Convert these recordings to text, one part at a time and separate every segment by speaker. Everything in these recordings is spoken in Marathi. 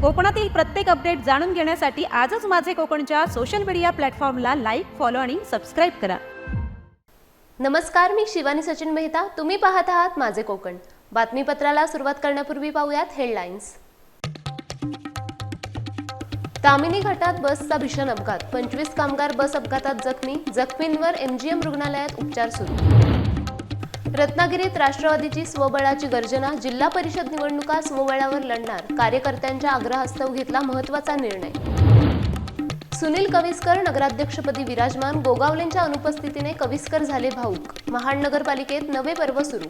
Speaker 1: कोकणातील प्रत्येक अपडेट जाणून घेण्यासाठी आजच माझे कोकणच्या सोशल मीडिया प्लॅटफॉर्मला लाईक, फॉलो आणि सबस्क्राईब करा.
Speaker 2: नमस्कार, मी शिवानी सचिन मेहता. तुम्ही पाहत आहात माझे कोकण. बातमीपत्राला सुरुवात करण्यापूर्वी पाहूयात हेडलाईन्स. तामिनी घाटात बसचा भीषण अपघात. 25 कामगार बस अपघातात जखमी. जखमींवर एमजीएम रुग्णालयात उपचार सुरू. रत्नागिरीत राष्ट्रवादीची स्वबळाची गर्जना. जिल्हा परिषद निवडणुका स्वबळावर लढणार. कार्यकर्त्यांच्या आग्रहास्तव घेतला महत्त्वाचा निर्णय. सुनील कविस्कर नगराध्यक्षपदी विराजमान. गोगावलेंच्या अनुपस्थितीने कविस्कर झाले भाऊक. महाड नगरपालिकेत नवे पर्व सुरू.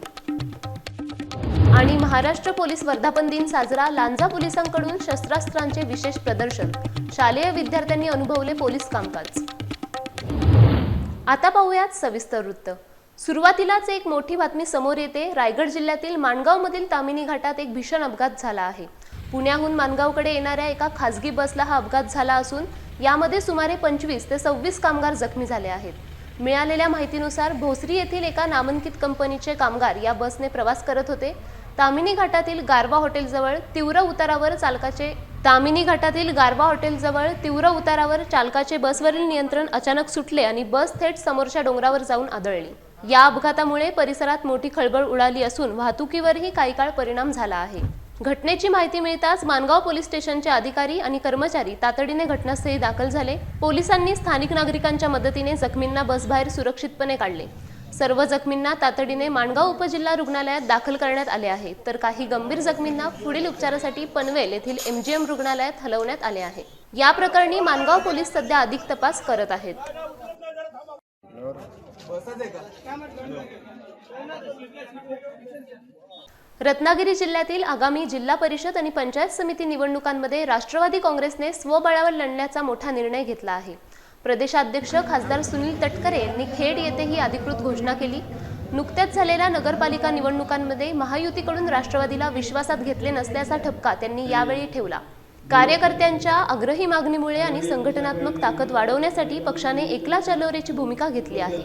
Speaker 2: आणि महाराष्ट्र पोलीस वर्धापन दिन साजरा. लांजा पोलिसांकडून शस्त्रास्त्रांचे विशेष प्रदर्शन. शालेय विद्यार्थ्यांनी अनुभवले पोलीस कामकाज. आता पाहूयात सविस्तर वृत्त. सुरुवातीलाच एक मोठी बातमी समोर येते. रायगड जिल्ह्यातील माणगावमधील तामिनी घाटात एक भीषण अपघात झाला आहे. पुण्याहून माणगावकडे येणाऱ्या एका खासगी बसला हा अपघात झाला असून यामध्ये सुमारे 25 ते 26 कामगार जखमी झाले आहेत. मिळालेल्या माहितीनुसार भोसरी येथील एका नामांकित कंपनीचे कामगार या बसने प्रवास करत होते. तामिनी घाटातील गारवा हॉटेलजवळ तीव्र उतारावर चालकाचे बसवरील नियंत्रण अचानक सुटले आणि बस थेट समोरच्या डोंगरावर जाऊन आदळली. या अपघातामुळे परिसरात मोठी खळबळ उडाली असून वाहतुकीवरही काही काळ परिणाम झाला आहे. घटनेची माहिती मिळताच माणगाव पोलीस स्टेशनचे अधिकारी आणि कर्मचारी तातडीने घटनास्थळी दाखल झाले. पोलिसांनी स्थानिक नागरिकांच्या मदतीने जखमींना बसबाहेर सुरक्षितपणे काढले. सर्व जखमींना तातडीने माणगाव उपजिल्हा रुग्णालयात दाखल करण्यात आले आहे, तर काही गंभीर जखमींना पुढील उपचारासाठी पनवेल येथील एमजीएम रुग्णालयात हलवण्यात आले आहे. या प्रकरणी माणगाव पोलीस सध्या अधिक तपास करत आहेत. रत्नागिरी जिल्ह्यातील आगामी जिल्हा परिषद आणि पंचायत समिती निवडणुकांमध्ये राष्ट्रवादी काँग्रेसने स्वबळावर लढण्याचा मोठा निर्णय घेतला आहे. प्रदेशाध्यक्ष खासदार सुनील तटकरे यांनी खेड येथे ही अधिकृत घोषणा केली. नुकत्याच झालेल्या नगरपालिका निवडणुकांमध्ये महायुतीकडून राष्ट्रवादीला विश्वासात घेतले नसल्याचा ठपका त्यांनी यावेळी ठेवला. कार्यकर्त्यांच्या आग्रही मागणीमुळे आणि संघटनात्मक ताकद वाढवण्यासाठी पक्षाने एकला चलोरेची भूमिका घेतली आहे.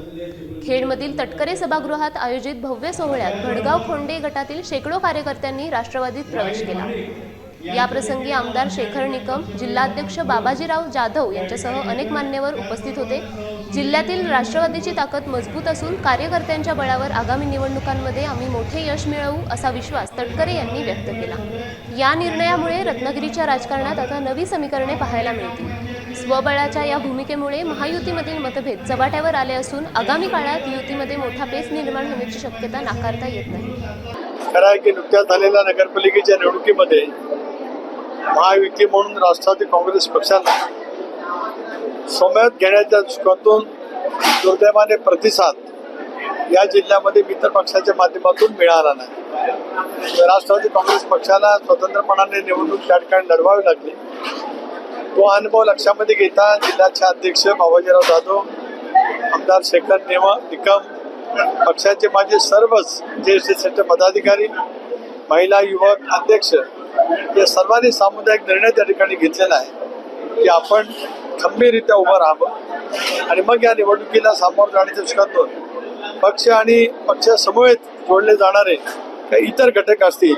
Speaker 2: खेडमधील तटकरे सभागृहात आयोजित भव्य सोहळ्यात भडगाव खोंडे गटातील शेकडो कार्यकर्त्यांनी राष्ट्रवादीत प्रवेश केला. या प्रसंगी आमदार शेखर निकम, जिल्हाध्यक्ष बाबाजीराव जाधव यांच्यासह अनेक मान्यवर उपस्थित होते. जिल्ह्यातील राष्ट्रवादीची ताकद मजबूत असून कार्यकर्त्यांच्या बळावर आगामी निवडणुकांमध्ये आम्ही मोठे यश मिळवू असा विश्वास तटकरे यांनी व्यक्त केला. या निर्णयामुळे रत्नागिरीच्या राजकारणात आता नवी समीकरणे पाहायला मिळतील. स्वबळाच्या या भूमिकेमुळे महायुतीमधील मतभेद चव्हाट्यावर आले असून आगामी काळात युतीमध्ये मोठा पेच निर्माण होण्याची शक्यता नाकारता येत नाही.
Speaker 3: खरं आहे की नुकत्याच झालेल्या नगरपालिकेच्या निवडणुकीमध्ये महायुती म्हणून राष्ट्रवादी काँग्रेस पक्षाला सौम्यात घेण्याच्या दृष्टिकोनातून दुर्दैवाने प्रतिसाद या जिल्ह्यामध्ये मित्र पक्षाच्या माध्यमातून मिळाला नाही. राष्ट्रवादी काँग्रेस पक्षाला स्वतंत्रपणाने निवडणूक त्या ठिकाणी लढवावी लागली. तो अनुभव लक्षामध्ये घेता जिल्ह्याचे अध्यक्ष बाबाजीराव जाधव, आमदार शेखर निकम, पक्षाचे माझे सर्वच ज्येष्ठ पदाधिकारी, महिला युवक अध्यक्ष या सर्वांनी सामुदायिक निर्णय त्या ठिकाणी घेतलेला आहे की आपण खंबीररित्या उभं राहावं आणि मग या निवडणुकीला सामोरं जाण्याच्या दृष्टिकोनातून पक्ष आणि पक्षासमवेत जोडले जाणारे काही इतर घटक असतील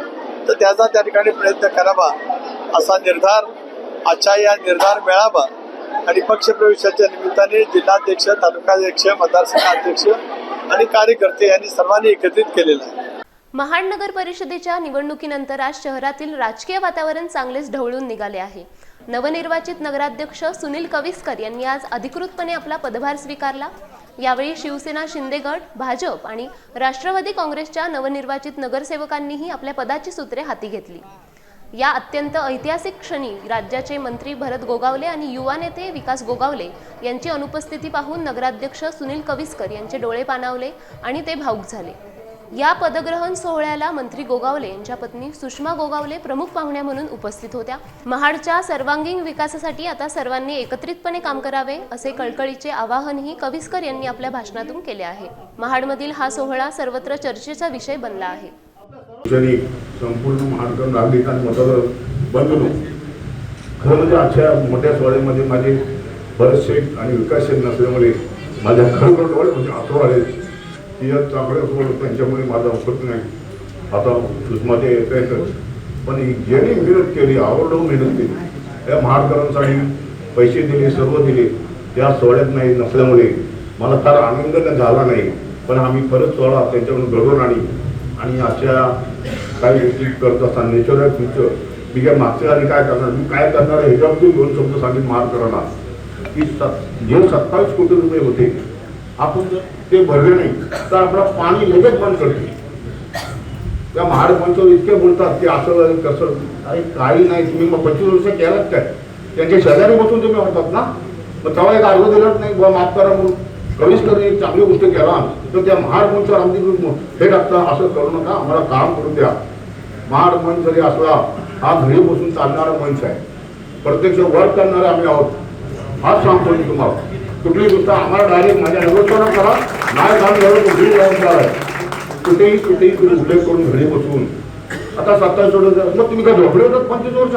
Speaker 3: तर त्याचा त्या ठिकाणी प्रयत्न करावा असा निर्धार आजच्या या निर्धार मेळावा आणि पक्षप्रवेशाच्या निमित्ताने जिल्हाध्यक्ष, तालुकाध्यक्ष, मतदारसंघाध्यक्ष आणि कार्यकर्ते यांनी सर्वांनी एकत्रित केलेला आहे.
Speaker 2: महाड नगर परिषदेच्या निवडणुकीनंतर आज शहरातील राजकीय वातावरण चांगलेच ढवळून निघाले आहे. नवनिर्वाचित नगराध्यक्ष सुनील कविस्कर यांनी आज अधिकृतपणे आपला पदभार स्वीकारला. यावेळी शिवसेना, शिंदे गट, भाजप आणि राष्ट्रवादी काँग्रेसच्या नवनिर्वाचित नगरसेवकांनीही आपल्या पदाची सूत्रे हाती घेतली. या अत्यंत ऐतिहासिक क्षणी राज्याचे मंत्री भरत गोगावले आणि युवा नेते विकास गोगावले यांची अनुपस्थिती पाहून नगराध्यक्ष सुनील कविस्कर यांचे डोळे पाणावले आणि ते भावुक झाले. या पदग्रहण सोहळ्याला मंत्री गोगावले यांच्या पत्नी सुषमा गोगावले प्रमुख पाहुण्या म्हणून उपस्थित होत्या. महाडच्या सर्वांगीण विकासासाठी आता सर्वांनी एकत्रितपणे काम करावे असे कळकळीचे आवाहनही कविस्कर यांनी आपल्या भाषणातून केले आहे. महाडमधील हा सोहळा सर्वत्र चर्चेचा विषय बनला आहे.
Speaker 4: संपूर्ण महाडकर नागरिकांनी मतदान बनवलो. खरं म्हणजे आजच्या मोठ्या सोहळ्यामध्ये माझे बरेचसे आणि विकासशील नसल्यामुळे माझ्या खरोखर डोळे म्हणजे आठवड आले की या चांगल्या त्यांच्यामुळे माझा उपयोग नाही. आता सुषमा ते येत आहेत पण ज्यांनी मेहनत केली, आवडून मेहनत केली, या महाडकरांसाठी पैसे दिले, सर्व दिले, त्या सोहळ्यात नाही नसल्यामुळे मला फार आनंद झाला नाही. पण आम्ही परत सोहळा त्यांच्याकडून घडवून आणि अशा काही गोष्टी करत असताना नेचर फ्युचर मी काय मागच्या आधी काय करणार, मी काय करणार आहे ह्याच्याबद्दल 2 शब्द सांगितले महाडकरांना की जे 27 कोटी रुपये होते आपण जर ते भरले नाही तर आपलं पाणी लगेच बंद करते. त्या महाड मंचावर इतके बोलतात की असं कसं काही नाही. तुम्ही मग 25 वर्ष केलात काय? त्यांच्या शेजारी बसून तुम्ही होतात ना, मग तेव्हा एक अर्ज दिलाच नाही बुवा माफ करा म्हणून. कविष्कर एक चांगली गोष्ट केला तर त्या महाड मंचावर आमची हे टाकता असं करू नका, आम्हाला काम करून द्या. महाड मंच जरी असला हा घरी बसून चालणारा मंच आहे, प्रत्यक्ष वर्क करणारे आम्ही आहोत. हाच सांगतो मी तुम्हाला. कुठली गोष्ट आम्हाला डायरेक्ट माझ्या निरोधन करा नाही काम झालं कुठेही जाऊन आहे, कुठेही तुम्ही उल्लेख करून घरी बसून आता 27 वर्ष मग तुम्ही काय झोपले होतात 25 वर्ष.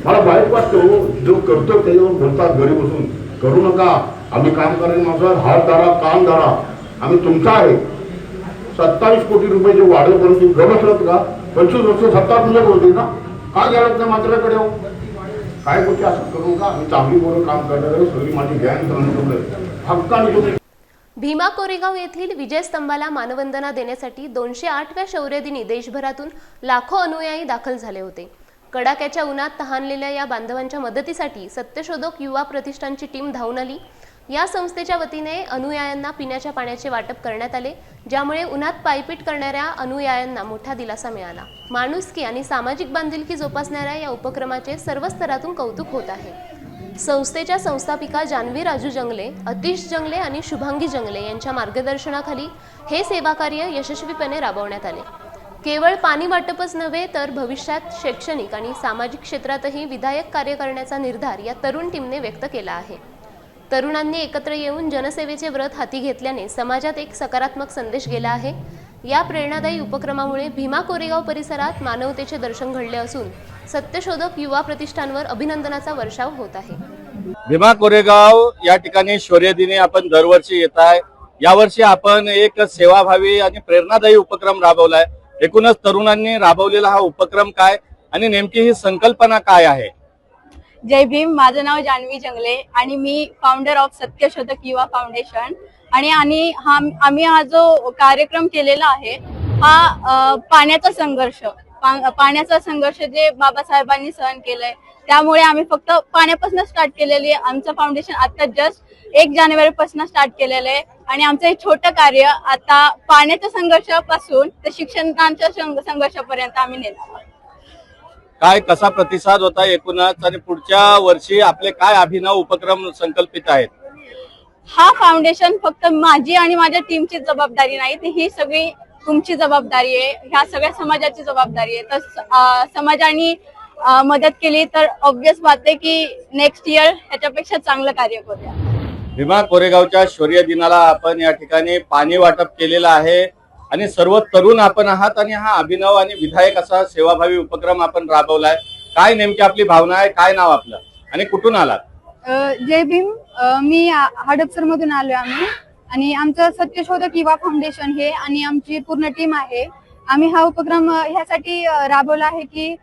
Speaker 4: मला वाईट वाटतो जो करतो त्याच्यावर बोलतात घरी बसून करू नका, आम्ही काम करेन माझं हात धरा काम धरा, आम्ही तुमचा आहे. 27 कोटी रुपये जे वाढे करून तुम्ही गमत का? 25 वर्ष 27 होते ना, का गेलात नाही मात्राकडे हो? काय गोष्टी असं करू नका. आम्ही चांगली बोलून काम करणार आहे, सगळी माझी गॅंग हक्काने तुम्ही.
Speaker 2: भीमा कोरेगाव येथील विजय स्तंभाला मानवंदना देण्यासाठी 208व्या शौर्य दिनी देशभरातून लाखो अनुयायी दाखल झाले होते. कडाक्याच्या उन्हात तहानलेल्या या बांधवांच्या मदतीसाठी सत्यशोधक युवा प्रतिष्ठानची टीम धावून आली. या संस्थेच्या वतीने अनुयायांना पिण्याच्या पाण्याचे वाटप करण्यात आले, ज्यामुळे उन्हात पायपीट करणाऱ्या अनुयायांना मोठा दिलासा मिळाला. माणुसकी आणि सामाजिक बांधिलकी जोपासणाऱ्या या उपक्रमाचे सर्व स्तरातून कौतुक होत आहे. संस्थेच्या संस्थापिका जान्हवी राजू जंगले, अतिश जंगले आणि शुभांगी जंगले यांच्या मार्गदर्शनाखाली हे सेवाकार्य यशस्वीपणे राबवण्यात आले. केवळ पाणी वाटपच नव्हे तर भविष्यात शैक्षणिक आणि सामाजिक क्षेत्रातही विधायक कार्य करण्याचा निर्धार या तरुण टीमने व्यक्त केला आहे. तरुणांनी एकत्र येऊन जनसेवेचे व्रत हाती घेतल्याने समाजात एक सकारात्मक संदेश गेला आहे. या प्रेरणादायी उपक्रमामुळे भीमा कोरेगाव परिसरात मानवतेचे दर्शन घडले असून सत्यशोधक युवा प्रतिष्ठानवर अभिनंदनाचा वर्षाव होत आहे.
Speaker 5: भीमा कोरेगाव या ठिकाणी शौर्य दिनी आपण दरवर्षी येत आहे. यावर्षी आपण एक सेवाभावी आणि प्रेरणादायी उपक्रम राबवलाय. एकूणच तरुणांनी राबवलेला हा उपक्रम काय आणि नेमकी ही संकल्पना काय आहे?
Speaker 6: जय भीम. माझं नाव जान्हवी जंगले आणि मी फाउंडर ऑफ सत्यशोधक युवा फाउंडेशन. आणि आम्ही हा जो कार्यक्रम केलेला आहे हा पाण्याचा संघर्ष जे बाबासाहेबांनी सहन केलंय त्यामुळे आम्ही फक्त पाण्यापासून स्टार्ट केलेली आहे. आमचं फाउंडेशन आता जस्ट 1 जानेवारीपासून स्टार्ट केलेलं आहे आणि आमचं एक छोटं कार्य आता पाण्याच्या संघर्षापासून ते शिक्षणाच्या संघर्षापर्यंत आम्ही नेतो.
Speaker 5: काय कसा प्रतिसाद होता एकूणच आणि पुढच्या वर्षी आपले काय अभिनव उपक्रम संकल्पित आहेत?
Speaker 6: हा फाउंडेशन फक्त माझी आणि माझ्या टीमची जबाबदारी नाही, तर ही सगळी तुमची जबाबदारी आहे, ह्या सगळ्या समाजाची जबाबदारी आहे. तर समाजाने मदत केली तर ऑब्वियस बात आहे की नेक्स्ट इयर ह्याच्यापेक्षा चांगलं कार्य करूया.
Speaker 5: भीमा कोरेगावच्या शौर्य दिनाला आपण या ठिकाणी पाणी वाटप केलेलं आहे आणि सर्व तरुण आपण आहात आणि हा अभिनव आणि विधायक असा सेवाभावी उपक्रम आपण राबवलाय. काय नेमकी आपली भावना आहे? काय नाव आपलं आणि कुठून आलात?
Speaker 7: जय भीम. मी हडपसर मधून आलोय आम्ही आणि आमचं सत्यशोधक युवा फाउंडेशन हे आणि आमची पूर्ण टीम आहे. आम्ही हा उपक्रम ह्यासाठी राबवला आहे की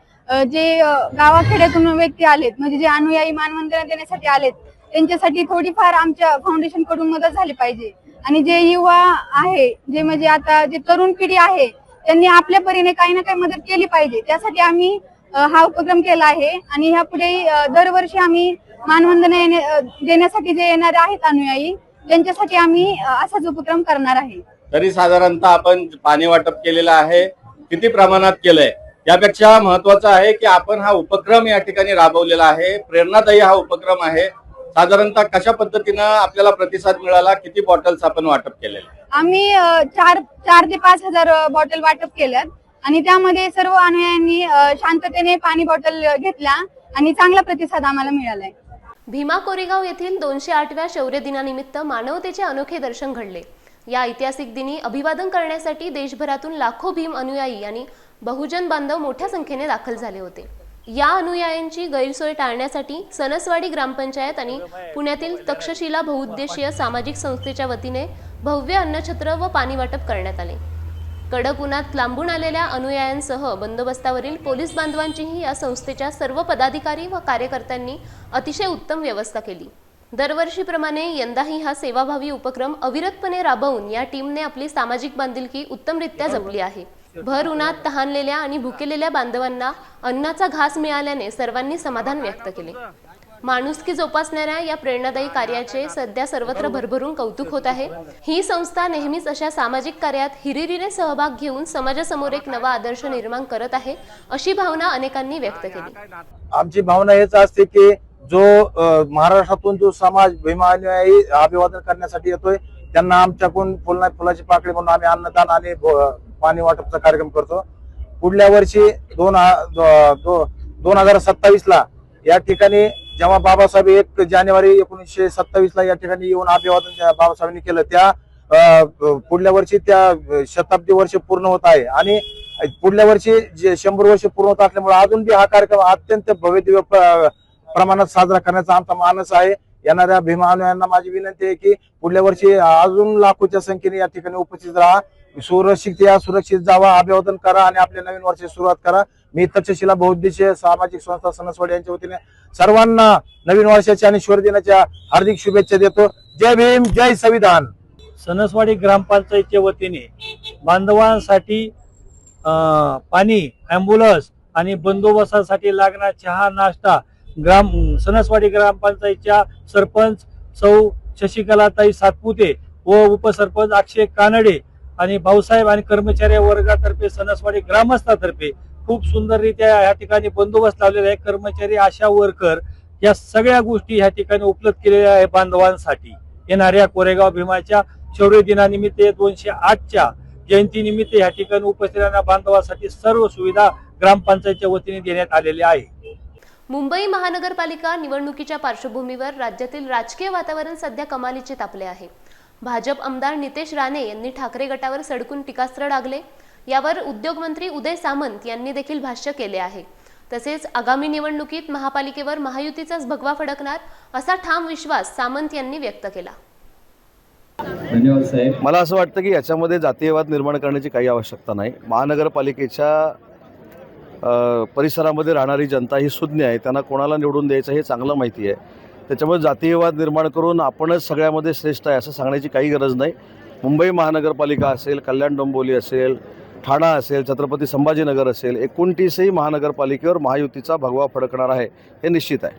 Speaker 7: जे गावाखेड्यातून व्यक्ती आलेत म्हणजे जे अनुयायी मानवंदना देण्यासाठी आलेत त्यांच्यासाठी थोडीफार आमच्या फाउंडेशन कडून मदत झाली पाहिजे. आणि जे युवा आहे जे म्हणजे आता जे तरुण पिढी आहे त्यांनी आपल्या परीने काही ना काही मदत केली पाहिजे. त्यासाठी आम्ही हा उपक्रम केला आहे आणि ह्यापुढे दरवर्षी आम्ही मानवंदना देण्यासाठी जे येणारे आहेत अनुयायी त्यांच्यासाठी आम्ही असाच उपक्रम करणार आहे.
Speaker 5: तरी साधारणतः आपण पाणी वाटप केलेलं आहे, किती प्रमाणात केलंय? यापेक्षा महत्वाचं आहे की आपण हा उपक्रम या ठिकाणी राबवलेला आहे, प्रेरणादायी हा उपक्रम आहे. साधारणतः कशा पद्धतीनं आपल्याला प्रतिसाद मिळाला? किती बॉटल्स आपण वाटप केले?
Speaker 7: आम्ही 4 ते 5 हजार बॉटल वाटप केल्यात आणि त्यामध्ये सर्व अनुयायांनी शांततेने पाणी बॉटल घेतल्या आणि चांगला प्रतिसाद आम्हाला मिळालाय.
Speaker 2: भीमा कोरेगाव येथील 208व्या शौर्य दिनानिमित्त मानवतेचे अनोखे दर्शन घडले. या ऐतिहासिक दिनी अभिवादन करण्यासाठी देशभरातून लाखो भीम अनुयायी आणि बहुजन बांधव मोठ्या संख्येने दाखल झाले होते. या अनुयायांची गैरसोय टाळण्यासाठी सणसवाडी ग्रामपंचायत आणि पुण्यातील तक्षशिला बहुउद्देशीय सामाजिक संस्थेच्या वतीने भव्य अन्नछत्र व पाणी वाटप करण्यात आले. कडक उन्हात लांबून आलेल्या अनुयायांसह बंदोबस्तावरील पोलीस बांधवांचीही या संस्थेच्या सर्व पदाधिकारी व कार्यकर्त्यांनी अतिशय उत्तम व्यवस्था केली। दरवर्षीप्रमाणे यंदाही हा सेवाभावी उपक्रम अविरतपणे राबवून या टीमने आपली सामाजिक बांधिलकी उत्तमरित्या जपली आहे। भर उन्हात तहानलेल्या आणि भुकेलेल्या बांधवांना अन्नाचा घास मिळाल्याने सर्वांनी समाधान व्यक्त केले। माणुसकी जोपासणाऱ्या या प्रेरणादायी कार्याचे सध्या सर्वत्र भरभरून कौतुक होत आहे। ही संस्था नेहमीच अशा सामाजिक कार्यात हिरिरीने सहभाग घेऊन समाजासमोर एक नवा आदर्श निर्माण करत आहे, अशी भावना अनेकांनी व्यक्त केली।
Speaker 8: आमची भावना हेच असते की जो महाराष्ट्रातून जो समाज भीमानुयायी अभिवादन करण्यासाठी येतोय त्यांना आमच्याकडून फुलाची पाकळी म्हणून आम्ही अन्नदान आणि पाणी वाटपचा कार्यक्रम करतो। पुढल्या वर्षी 2027 ला या ठिकाणी जेव्हा बाबासाहेब 1 जानेवारी 1927 ला या ठिकाणी येऊन अभिवादन बाबासाहेबांनी केलं, त्या पुढल्या वर्षी त्या शताब्दी वर्ष पूर्ण होत आहे आणि पुढल्या वर्षी जे 100 वर्ष पूर्ण होत असल्यामुळे अजून बी हा कार्यक्रम अत्यंत भव्यदिव्य प्रमाणात साजरा करण्याचा आमचा मानस आहे। येणाऱ्या भीमानुयांना माझी विनंती आहे की पुढल्या वर्षी अजून लाखोच्या संख्येने या ठिकाणी उपस्थित राहा, सुरक्षित जावा, अभिवादन करा आणि आपल्या नवीन वर्षाची सुरुवात करा। मी तक्षशिला बहुउद्देशीय सामाजिक संस्था सणसवाडी यांच्या वतीने सर्वांना नवीन वर्षाच्या आणि शौर्य दिनाच्या हार्दिक शुभेच्छा देतो। जय भीम, जय संविधान।
Speaker 9: सणसवाडी ग्रामपंचायतच्या वतीने बांधवांसाठी पाणी, ॲम्ब्युलन्स आणि बंदोबस्तासाठी लागणारा चहा नाश्ता सणसवाडी ग्रामपंचायतच्या सरपंच सौ शशिकलाताई सातपुते व उपसरपंच अक्षय कानडे आणि भाऊसाहेब आणि कर्मचारी वर्गातर्फे सणसवाडी ग्रामस्थातर्फे खूप सुंदररित्या या ठिकाणी बंदोबस्त लावलेला आहे। कर्मचारी, आशा वर्कर या सगळ्या गोष्टी या ठिकाणी उपलब्ध केलेल्या आहे बांधवांसाठी। येणाऱ्या कोरेगाव भीमाच्या शौर्य दिनानिमित्त 208च्या जयंतीनिमित्त या ठिकाणी उपस्थित राहणाऱ्या बांधवांसाठी सर्व सुविधा ग्रामपंचायतच्या वतीने देण्यात आलेल्या आहे।
Speaker 2: मुंबई महानगरपालिका निवडणुकीच्या पार्श्वभूमीवर राज्यातील राजकीय वातावरण सध्या कमालीचे तापले आहे। भाजप आमदार नितेश राणे यांनी ठाकरे गटावर सडकून टीकास्त्र डागले। यावर उद्योगमंत्री उदय सामंत यांनी देखील भाष्य केले आहे। तसेच आगामी निवडणुकीत महापालिकेवर महायुतीचाच भगवा फडकणार असा ठाम विश्वास सामंत यांनी व्यक्त केला।
Speaker 10: धन्यवाद साहेब। मला असं वाटतं की याच्यामध्ये जातीयवाद निर्माण करण्याची काही आवश्यकता नाही। महानगरपालिकेच्या परिसरामध्ये राहणारी जनता ही सुज्ञ आहे, त्यांना कोणाला निवडून द्यायचं हे चांगलं माहिती आहे। त्याच्यामुळे जातीयवाद निर्माण करून आपणच सगळ्यामध्ये श्रेष्ठ आहे असं सांगण्याची काही गरज नाही। मुंबई महानगरपालिका असेल, कल्याण डोंबिवली असेल, ठाणा असेल, छत्रपती संभाजीनगर असेल, 29ही महानगरपालिकेवर महायुतीचा भगवा फडकणार आहे हे निश्चित आहे।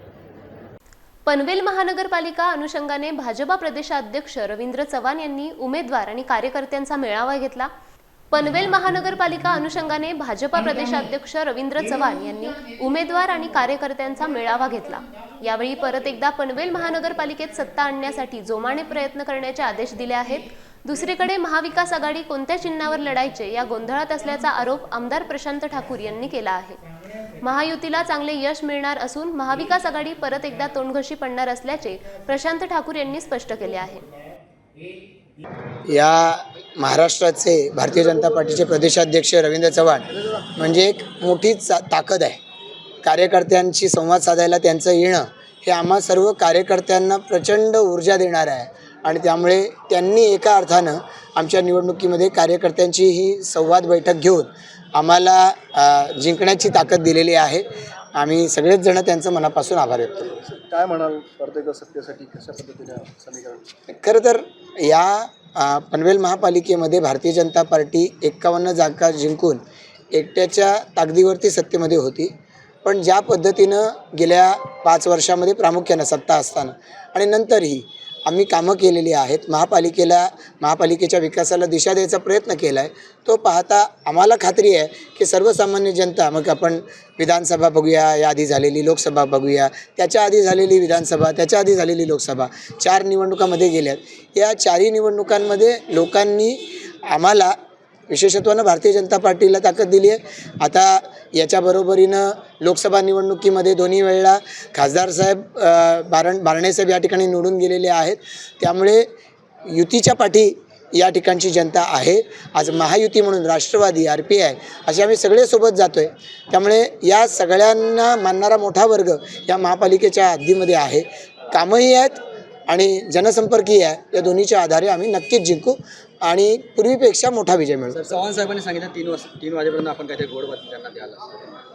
Speaker 2: पनवेल महानगरपालिका अनुषंगाने भाजपा प्रदेशाध्यक्ष रवींद्र चव्हाण यांनी उमेदवार आणि कार्यकर्त्यांचा मेळावा घेतला। पनवेल महानगरपालिका अनुषंगाने भाजपा प्रदेशाध्यक्ष रवींद्र चव्हाण यांनी उमेदवार आणि कार्यकर्त्यांचा मेळावा घेतला। यावेळी परत एकदा पनवेल महानगरपालिकेत सत्ता आणण्यासाठी जोमाने प्रयत्न करण्याचे आदेश दिले आहेत। दुसरीकडे महाविकास आघाडी कोणत्या चिन्हावर लढायचे या गोंधळात असल्याचा आरोप आमदार प्रशांत ठाकूर यांनी केला आहे। महायुतीला चांगले यश मिळणार असून महाविकास आघाडी परत एकदा तोंडघशी पडणार असल्याचे प्रशांत ठाकूर यांनी स्पष्ट केले आहे।
Speaker 11: या महाराष्ट्राचे भारतीय जनता पार्टीचे प्रदेशाध्यक्ष रवींद्र चव्हाण म्हणजे एक मोठी ताकद आहे। कार्यकर्त्यांशी संवाद साधायला त्यांचं येणं हे आम्हा सर्व कार्यकर्त्यांना प्रचंड ऊर्जा देणार आहे आणि त्यामुळे त्यांनी एका अर्थानं आमच्या निवडणुकीमध्ये कार्यकर्त्यांची ही संवाद बैठक घेऊन आम्हाला जिंकण्याची ताकद दिलेली आहे। आम्ही सगळेच जण त्यांचं मनापासून आभार व्यक्त करतो।
Speaker 3: काय म्हणाल प्रत्येक सत्तेसाठी कशा पद्धतीने समीकरण?
Speaker 11: खरं तर या पनवेल महापालिकेमध्ये भारतीय जनता पार्टी 51 जागा जिंकून एकट्याच्या ताकदीवरती सत्तेमध्ये होती, पण ज्या पद्धतीनं गेल्या 5 वर्षामध्ये प्रामुख्यानं सत्ता असताना आणि नंतरही आम्ही कामं केलेली आहेत, महापालिकेच्या विकासाला दिशा द्यायचा प्रयत्न केला आहे, तो पाहता आम्हाला खात्री आहे की सर्वसामान्य जनता, मग आपण विधानसभा बघूया, या आधी झालेली लोकसभा बघूया, त्याच्या आधी झालेली विधानसभा, त्याच्या आधी झालेली लोकसभा, 4 निवडणुकांमध्ये गेल्यात। या 4ही निवडणुकांमध्ये लोकांनी आम्हाला विशेषत्वानं भारतीय जनता पार्टीला ताकद दिली आहे। आता याच्या बरोबरीनं लोकसभा निवडणुकीमध्ये दोन्ही वेळेला खासदार साहेब बारणेसाहेब या ठिकाणी निवडून गेलेले आहेत, त्यामुळे युतीच्या पाठी या ठिकाणची जनता आहे। आज महायुती म्हणून राष्ट्रवादी, RPI असे आम्ही सगळे सोबत जातो आहे, त्यामुळे या सगळ्यांना मानणारा मोठा वर्ग या महापालिकेच्या हद्दीमध्ये आहे। कामंही आहेत आणि जनसंपर्कही आहे, या दोन्हीच्या आधारे आम्ही नक्कीच जिंकू। आणि पूर्वीपेक्षा मोठा विजय मिळतो.
Speaker 12: चव्हाण साहेबांनी सांगितलं 3 वाजेपर्यंत आपण काहीतरी गोड बातमी त्यांना द्यायला.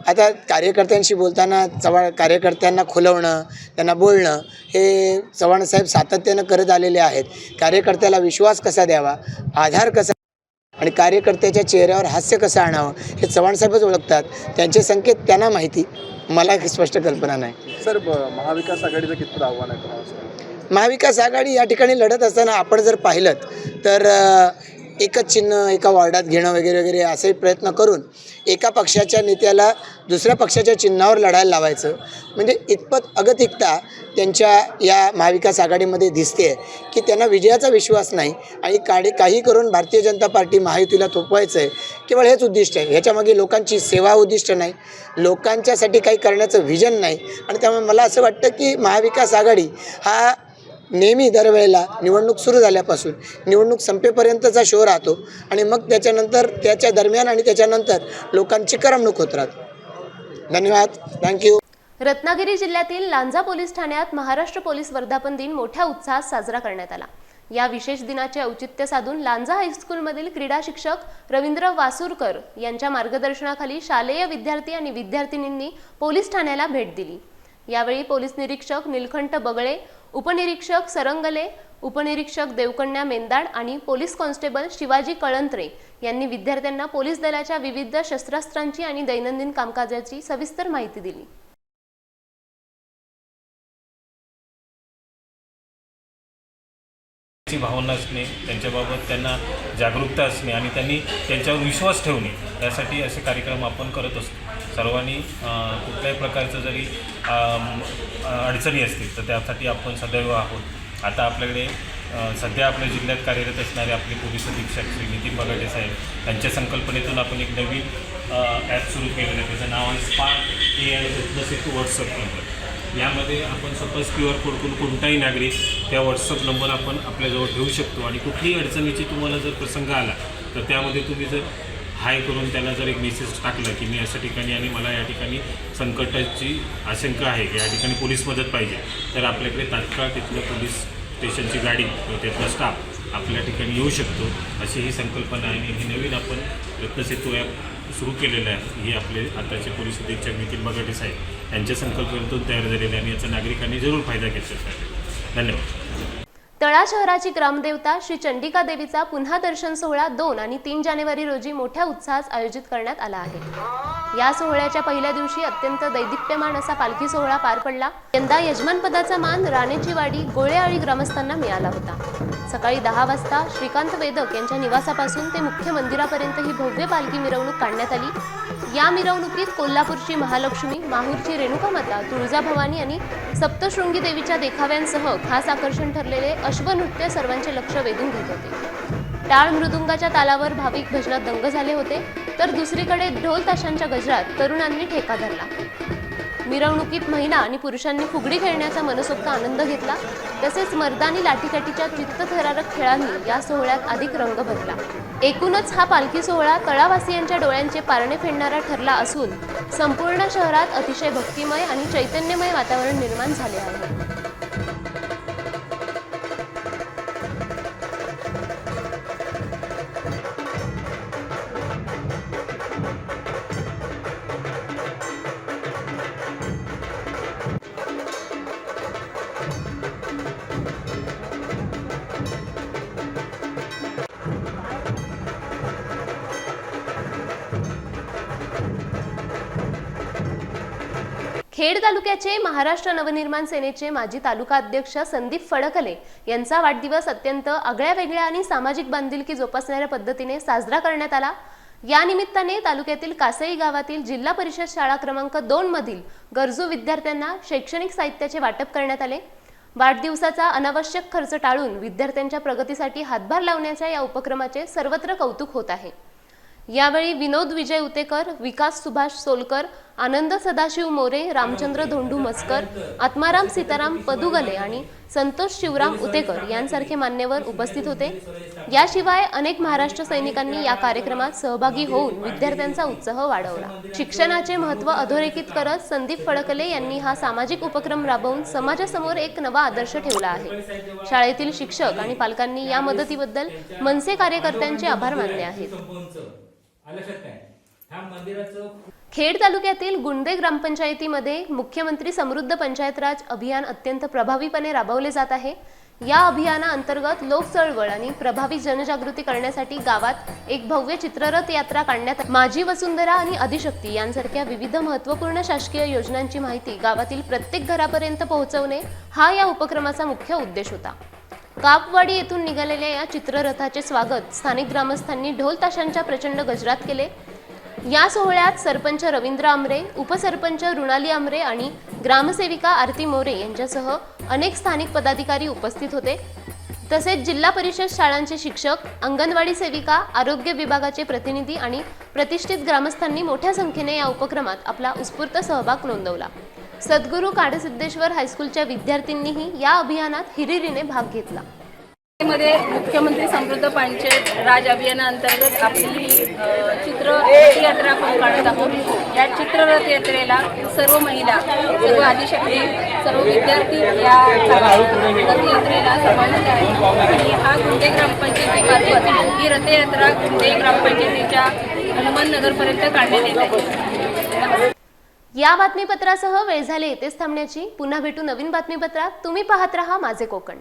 Speaker 11: आता कार्यकर्त्यांशी बोलताना कार्यकर्त्यांना खुलवणं, त्यांना बोलणं हे चव्हाणसाहेब सातत्यानं करत आलेले आहेत. कार्यकर्त्याला विश्वास कसा द्यावा, आधार कसा आणि कार्यकर्त्याच्या चेहऱ्यावर हास्य कसं आणावं हे चव्हाणसाहेबच ओळखतात. त्यांचे संकेत त्यांना माहिती, मला स्पष्ट कल्पना नाही.
Speaker 12: सर, महाविकास आघाडीचं कितपत आव्हान आहे?
Speaker 11: महाविकास आघाडी या ठिकाणी लढत असताना आपण जर पाहिलं तर एकच चिन्ह एका वॉर्डात घेणं वगैरे वगैरे असे प्रयत्न करून एका पक्षाच्या नेत्याला दुसऱ्या पक्षाच्या चिन्हावर लढायला लावायचं, म्हणजे इतपत अगतिकता त्यांच्या या महाविकास आघाडीमध्ये दिसते की त्यांना विजयाचा विश्वास नाही आणि काही करून भारतीय जनता पार्टी महायुतीला थोपवायचं आहे. केवळ हेच उद्दिष्ट आहे. ह्याच्यामागे लोकांची सेवा उद्दिष्ट नाही, लोकांच्यासाठी काही करण्याचं व्हिजन नाही. आणि त्यामुळे मला असं वाटतं की महाविकास आघाडी हा नेहमी दरवेळेला निवडणूक सुरू झाल्यापासून निवडणूक संपेपर्यंतचा शो राहतो आणि मग त्याच्यानंतर त्याच्या दरम्यान आणि त्याच्यानंतर लोकांची करमणूक होत राहते. धन्यवाद. थँक्यू.
Speaker 2: रत्नागिरी जिल्ह्यातील लांजा पोलीस ठाण्यात महाराष्ट्र पोलीस वर्धापन दिन मोठ्या उत्साहात साजरा करण्यात आला. या विशेष दिनाचे औचित्य साधून लांजा हायस्कूलमधील क्रीडा शिक्षक रवींद्र वासूरकर यांच्या मार्गदर्शनाखाली शालेय विद्यार्थी आणि विद्यार्थिनींनी पोलीस ठाण्याला भेट दिली. यावेळी पोलीस निरीक्षक निलखंठ बगळे, उपनिरीक्षक सरंगले, उपनिरीक्षक देवकन्या मेंदाड आणि पोलीस कॉन्स्टेबल शिवाजी कळंत्रे यांनी विद्यार्थ्यांना पोलीस दलाच्या विविध शस्त्रास्त्रांची आणि दैनंदिन कामकाजाची सविस्तर माहिती दिली.
Speaker 13: भावना असणे, त्यांच्याबाबत त्यांना जागरूकता असणे आणि त्यांनी त्यांच्यावर विश्वास ठेवणे यासाठी असे कार्यक्रम आपण करत असतो. सर्वांनी कुठल्याही प्रकारचं जरी अडचणी असतील तर त्यासाठी आपण सदैव आहोत. आता आपल्याकडे सध्या आपल्या जिल्ह्यात कार्यरत असणारे आपले पोलीस अधीक्षक श्री नितीन बगाटे साहेब यांच्या संकल्पनेतून आपण एक नवीन ॲप सुरू केलेलं आहे. त्याचं नाव आहे स्पार्क AI रत्नसेतू व्हॉट्सअप नंबर. यामध्ये आपण सपोज QR कोड करून कोणताही नागरिक त्या व्हॉट्सअप नंबर आपण आपल्याजवळ ठेवू शकतो आणि कुठलीही अडचणीची तुम्हाला जर प्रसंग आला तर त्यामध्ये तुम्ही जर हाय करून त्यांना जर एक मेसेज टाकला की मी अशा ठिकाणी आणि मला या ठिकाणी संकटाची आशंका आहे, या ठिकाणी पोलीस मदत पाहिजे, तर आपल्याकडे तात्काळ तिथल्या पोलीस स्टेशनची गाडी किंवा त्यातला स्टाफ आपल्या ठिकाणी येऊ शकतो. अशी ही संकल्पना आहे आणि हे नवीन आपण रत्नसेतू ॲप सुरू केलेलं आहे. हे आपले आताचे पोलीस अधीक्षक नितीन बगाटे साहेब यांच्या संकल्पनेतून तयार झालेले आणि याचा नागरिकांनी जरूर फायदा घेतला पाहिजे. धन्यवाद.
Speaker 2: तळा शहराची ग्रामदेवता श्री चंडिका देवीचा पुन्हा दर्शन सोहळा 2 आणि 3 जानेवारी रोजी मोठ्या उत्साहात आयोजित करण्यात आला आहे. या सोहळ्याच्या पहिल्या दिवशी अत्यंत दैदिप्यमान असा पालखी सोहळा पार पडला. यंदा यजमानपदाचा मान राणेची वाडी गोळेआळी ग्रामस्थांना मिळाला होता. सकाळी 10 वाजता श्रीकांत वेदक यांच्या निवासापासून ते मुख्य मंदिरापर्यंत ही भव्य पालखी मिरवणूक काढण्यात आली. या मिरवणुकीत कोल्हापूरची महालक्ष्मी, माहूरची रेणुकामाता, तुळजाभवानी आणि सप्तशृंगी देवीच्या देखाव्यांसह खास आकर्षण ठरलेले अश्वनृत्य सर्वांचे लक्ष वेधून घेत होते. टाळ मृदुंगाच्या तालावर भाविक भजनात दंग झाले होते, तर दुसरीकडे ढोल ताशांच्या गजरात तरुणांनी ठेका धरला. मिरवणुकीत महिला आणि पुरुषांनी फुगडी खेळण्याचा मनसोक्त आनंद घेतला. तसेच मर्दानी लाठीकाठीच्या चित्तथरारक खेळांनी या सोहळ्यात अधिक रंग भरला. एकूणच हा पालखी सोहळा तळावासियांच्या डोळ्यांचे पारणे फेडणारा ठरला असून संपूर्ण शहरात अतिशय भक्तिमय आणि चैतन्यमय वातावरण निर्माण झाले आहे. खेड तालुक्याचे महाराष्ट्र नवनिर्माण सेनेचे माजी तालुका अध्यक्ष संदीप फडकले यांचा वाढदिवस अत्यंत आगळ्या वेगळ्या आणि सामाजिक बांधिलकी जोपासणाऱ्या पद्धतीने साजरा करण्यात आला. या निमित्ताने तालुक्यातील कासई गावातील जिल्हा परिषद शाळा क्रमांक 2 मधील गरजू विद्यार्थ्यांना शैक्षणिक साहित्याचे वाटप करण्यात आले. वाढदिवसाचा अनावश्यक खर्च टाळून विद्यार्थ्यांच्या प्रगतीसाठी हातभार लावण्याच्या या उपक्रमाचे सर्वत्र कौतुक होत आहे. यावेळी विनोद विजय उतेकर, विकास सुभाष सोलकर, आनंद सदाशिव मोरे, रामचंद्र धोंडू मस्कर, आत्माराम सीताराम पदुगले आणि संतोष शिवराम उतेकर यांसारखे मान्यवर उपस्थित होते। याशिवाय अनेक महाराष्ट्र सैनिकांनी या कार्यक्रमात सहभागी होऊन विद्यार्थ्यांचा उत्साह वाढवला। शिक्षणाचे महत्त्व अधोरेखित करत संदीप फडकले यांनी हा सामाजिक उपक्रम राबवून समाजासमोर एक नवा आदर्श ठेवला आहे। शाळेतील शिक्षक आणि पालकांनी या मदतीबद्दल मनसे कार्यकर्त्यांचे आभार मानले आहेत। खेड तालुक्यातील गुंडे ग्रामपंचायतीमध्ये मुख्यमंत्री समृद्ध पंचायत राज अभियान अत्यंत प्रभावीपणे राबवले जात आहे। या अभियानाअंतर्गत लोक चळवळ आणि प्रभावी जनजागृती करण्यासाठी गावात एक भव्य चित्ररथ यात्रा काढण्यात माझी वसुंधरा आणि आदिशक्ती यांसारख्या विविध महत्त्वपूर्ण शासकीय योजनांची माहिती गावातील प्रत्येक घरापर्यंत पोहोचवणे हा या उपक्रमाचा मुख्य उद्देश होता। कापवाडी येथून निघालेल्या या चित्ररथाचे स्वागत स्थानिक ग्रामस्थांनी ढोल ताशांच्या प्रचंड गजरात केले। या सोहळ्यात सरपंच रवींद्र आमरे, उपसरपंच रुणाली आमरे आणि ग्रामसेविका आरती मोरे यांच्यासह अनेक स्थानिक पदाधिकारी उपस्थित होते। तसेच जिल्हा परिषद शाळांचे शिक्षक, अंगणवाडी सेविका, आरोग्य विभागाचे प्रतिनिधी आणि प्रतिष्ठित ग्रामस्थांनी मोठ्या संख्येने या उपक्रमात आपला उत्स्फूर्त सहभाग नोंदवला। सद्गुरू काडसिद्धेश्वर हायस्कूलच्या विद्यार्थ्यांनीही या अभियानात हिरिरीने भाग घेतला।
Speaker 6: मध्ये मुख्यमंत्री समृद्ध पंचायत राज अभियानाअंतर्गत आपली चित्ररथ यात्रा आपण काढत आहोत। या चित्ररथ यात्रेला सर्व महिला, सर्व आदिशक्ती, सर्व विद्यार्थी या रथयात्रेला समाविष्ट आहेत आणि हा गुंडे ग्रामपंचायतीमार्फत ही रथयात्रा गुंडे ग्रामपंचायतीच्या हनुमान नगरपर्यंत काढण्यात येत आहे।
Speaker 2: या बातमीपत्रासह वेळ झाली येथेच थांबण्याची। पुन्हा भेटू नवीन बातमीपत्रात। तुम्ही पाहत रहा माझे कोकण।